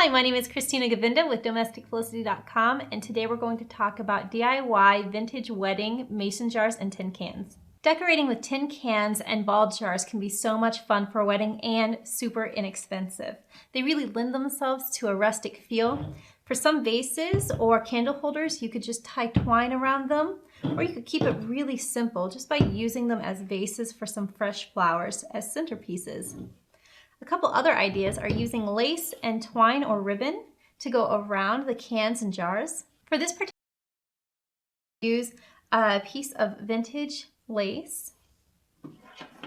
Hi, my name is Christina Govinda with domesticfelicity.com, and today we're going to talk about DIY vintage wedding mason jars and tin cans. Decorating with tin cans and ball jars can be so much fun for a wedding and super inexpensive. They really lend themselves to a rustic feel. For some vases or candle holders, you could just tie twine around them, or you could keep it really simple just by using them as vases for some fresh flowers as centerpieces. A couple other ideas are using lace and twine or ribbon to go around the cans and jars. For this particular, use a piece of vintage lace,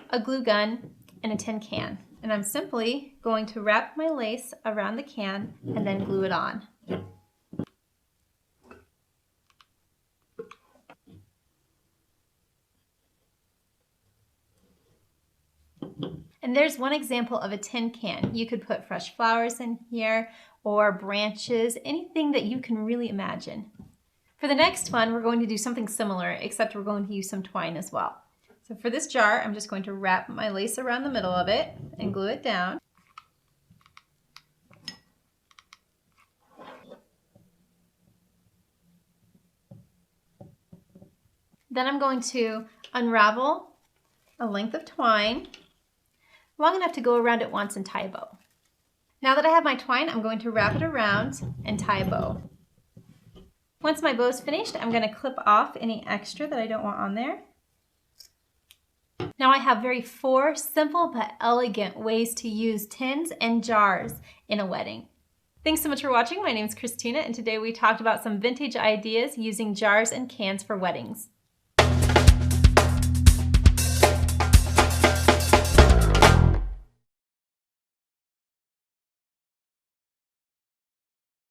a glue gun, and a tin can. And I'm simply going to wrap my lace around the can and then glue it on. And there's one example of a tin can. You could put fresh flowers in here or branches, anything that you can really imagine. For the next one, we're going to do something similar, except we're going to use some twine as well. So for this jar, I'm just going to wrap my lace around the middle of it and glue it down. Then I'm going to unravel a length of twine long enough to go around it once and tie a bow. Now that I have my twine, I'm going to wrap it around and tie a bow. Once my bow is finished, I'm going to clip off any extra that I don't want on there. Now I have four simple but elegant ways to use tins and jars in a wedding. Thanks so much for watching. My name is Christina, and today we talked about some vintage ideas using jars and cans for weddings.